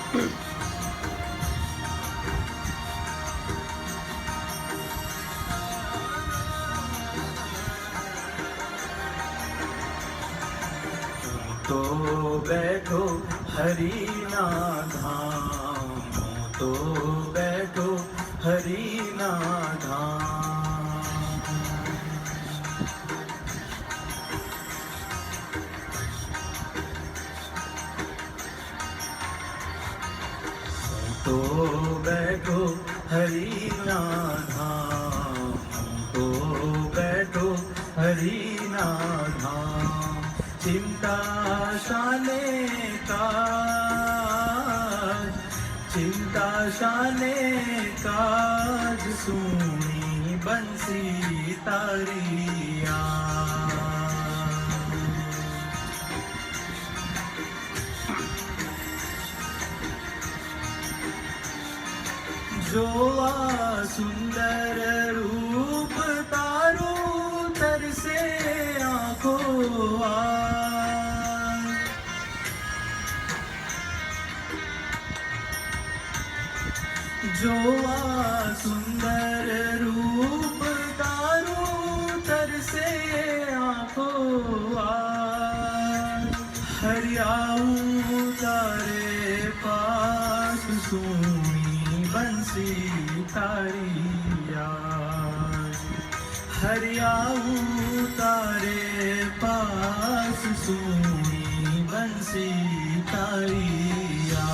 तो बैठो हरि ना धाम, तो बैठो हरि ना धाम। तो बैठो हरि ना धाम, तो बैठो हरि ना धाम। चिंता शाने काज, चिंता शाने काज, सुनी बंसी तारिया। जोवा सुंदर रूप तारो, तरसे आँखों आँख। जोवा सुंदर रूप तारो, तरसे आँखों आँख। हरियाऊ तारे पास, सुनी बंसी तारिया। हरियाऊ तारे पास, सुनी बंसी तारिया।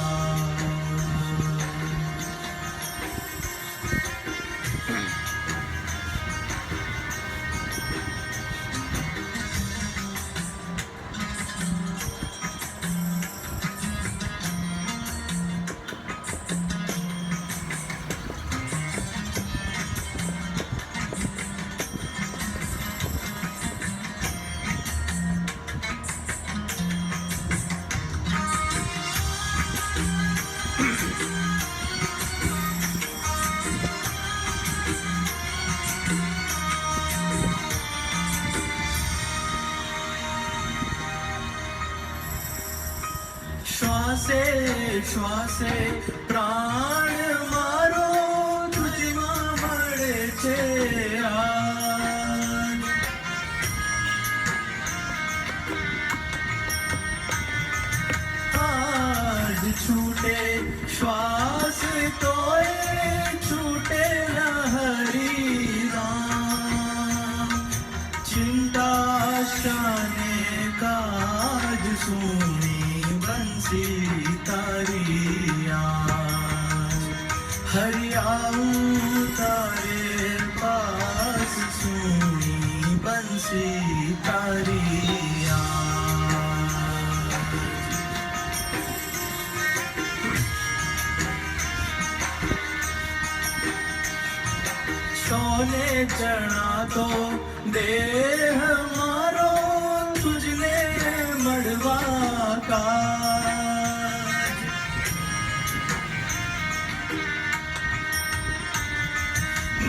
श्वासे श्वासे प्राण मारो, तुझમાં મળે છે આજ। आज छूटे श्वास तोए, छूटे न हरि नाम। चिंता शाने काज, सुनी बंसी तारिया। हरियाऊ तारे पास, सुनी बंसी तारिया। सोने चढ़ा तो देह मारो, तुझने मड़वा का।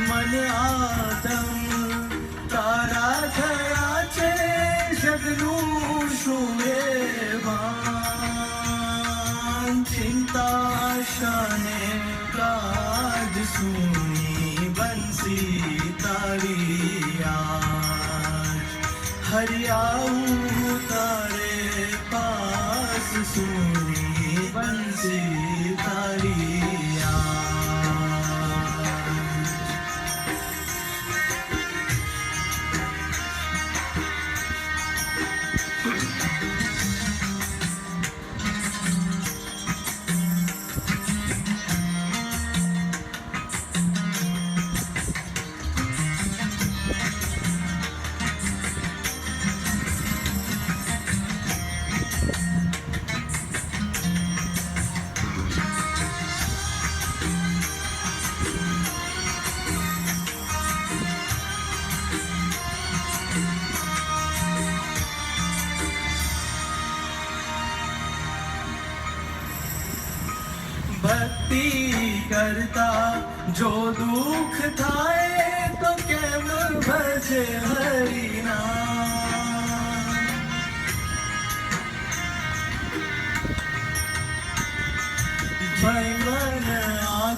मन आदम तारा थया छे, जगનું શુએ ભાન। चिंता शाने काज, सुनी बंसी तारिया। हरियाऊ तारे पास, सुनी बंसी तारिया। ભક્તિ કરતા જો દુઃખ થાય તો કેમ ભજે હરિના।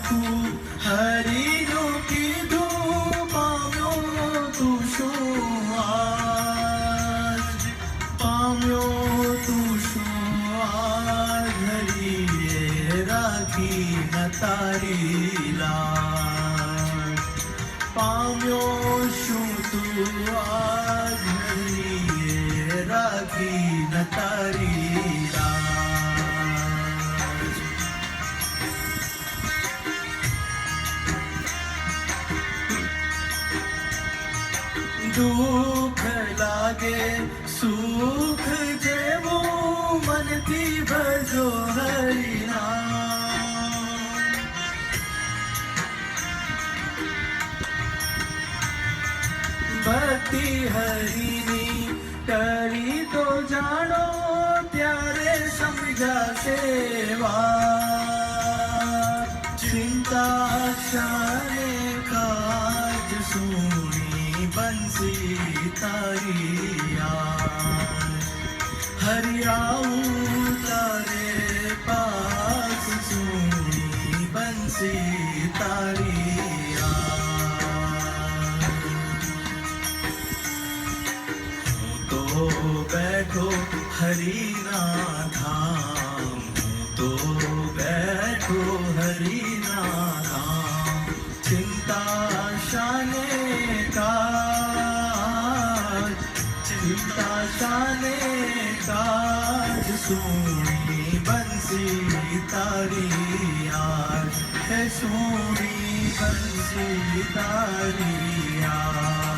રાખું હરીનું કીધું પામ્યો તું શું આજ પામ્યો તું શું આજ હરીએ રાખી ન તારી લાજ પામ્યો શું તું આજ હરીએ રાખી ન તારી લાજ દુઃખ લાગે સુખ જેવું મનથી ભજો હરિનામ ભક્તિ હરિની કરી તો જાણો ત્યારે સમજાશે વાત ચિંતા શાને કાજ સુણી બંસી તારી યાદ હરિયાઉં તારે પાસ સુણી બંસી તારી યાદ હું તો બેઠો હરિના ધામ હું તો બેઠો હરિના ધામ ચિંતા શાને કાજ ચિંતા શાને કાજ સુણી બંસી તારી યાદ હે સુણી બંસી તારી યાદ